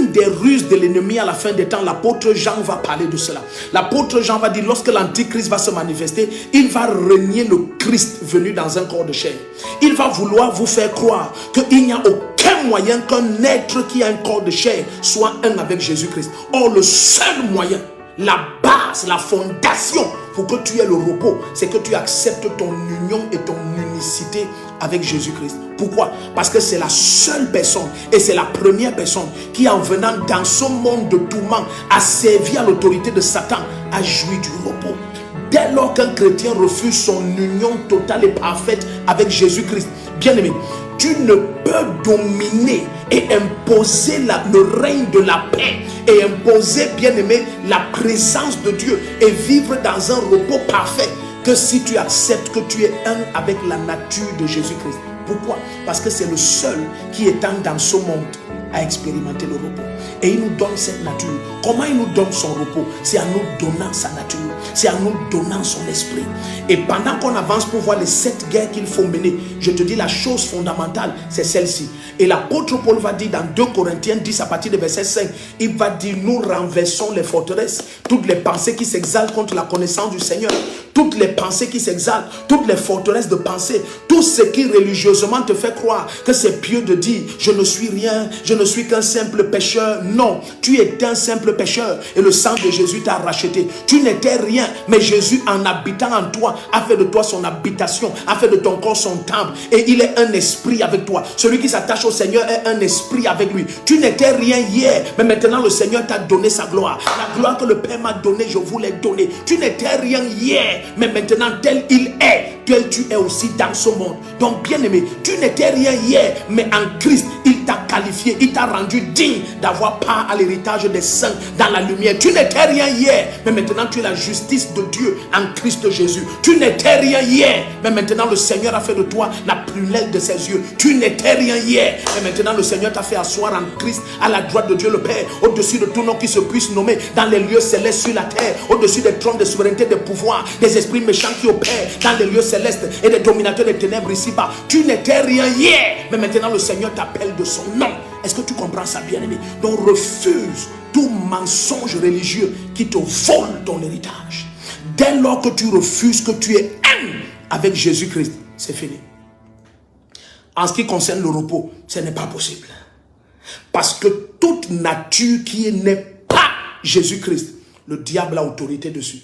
l'une des ruses de l'ennemi à la fin des temps, l'apôtre Jean va parler de cela. L'apôtre Jean va dire, lorsque l'antichrist va se manifester, il va renier le Christ venu dans un corps de chair. Il va vouloir vous faire croire qu'il n'y a aucun moyen qu'un être qui a un corps de chair soit un avec Jésus-Christ. Or, le seul moyen, la base, la fondation pour que tu aies le repos, c'est que tu acceptes ton union et ton unicité avec Jésus-Christ. Pourquoi? Parce que c'est la seule personne et c'est la première personne qui, en venant dans ce monde de tourment, a servi à l'autorité de Satan, a joui du repos. Dès lors qu'un chrétien refuse son union totale et parfaite avec Jésus-Christ, bien-aimé, tu ne peux dominer et imposer le règne de la paix et imposer, bien-aimé, la présence de Dieu et vivre dans un repos parfait que si tu acceptes que tu es un avec la nature de Jésus-Christ. Pourquoi? Parce que c'est le seul qui, étant dans ce monde, a expérimenté le repos. Et il nous donne cette nature. Comment il nous donne son repos? C'est en nous donnant sa nature. C'est en nous donnant son esprit. Et pendant qu'on avance pour voir les 7 guerres qu'il faut mener, je te dis la chose fondamentale, c'est celle-ci. Et l'apôtre Paul va dire dans 2 Corinthiens 10 à partir de verset 5, il va dire, nous renversons les forteresses, toutes les pensées qui s'exaltent contre la connaissance du Seigneur, toutes les pensées qui s'exaltent, toutes les forteresses de pensée, tout ce qui religieusement te fait croire que c'est pieux de dire, je ne suis rien, je ne suis qu'un simple pécheur. Non, tu étais un simple pécheur et le sang de Jésus t'a racheté. Tu n'étais rien, mais Jésus, en habitant en toi, a fait de toi son habitation, a fait de ton corps son temple, et il est un esprit avec toi. Celui qui s'attache au Seigneur est un esprit avec lui. Tu n'étais rien hier, mais maintenant le Seigneur t'a donné sa gloire. La gloire que le Père m'a donnée, je vous l'ai donnée. Tu n'étais rien hier, mais maintenant tel il est, tel tu es aussi dans ce monde. Donc bien aimé, tu n'étais rien hier, mais en Christ, il t'a qualifié, il t'a rendu digne d'avoir part à l'héritage des saints dans la lumière. Tu n'étais rien hier, mais maintenant tu es la justice de Dieu en Christ Jésus. Tu n'étais rien hier, mais maintenant le Seigneur a fait de toi la prunelle de ses yeux. Tu n'étais rien hier, mais maintenant le Seigneur t'a fait asseoir en Christ à la droite de Dieu le Père, au-dessus de tout nom qui se puisse nommer dans les lieux célestes sur la terre, au-dessus des trônes de souveraineté, des pouvoirs, des esprits méchants qui opèrent dans les lieux célestes et des dominateurs des ténèbres ici-bas. Tu n'étais rien hier, mais maintenant le Seigneur t'appelle de son nom. Est-ce que tu comprends ça, bien-aimé? Donc refuse tout mensonge religieux qui te vole ton héritage. Dès lors que tu refuses que tu es un avec Jésus-Christ, c'est fini. En ce qui concerne le repos, ce n'est pas possible. Parce que toute nature qui n'est pas Jésus-Christ, le diable a autorité dessus.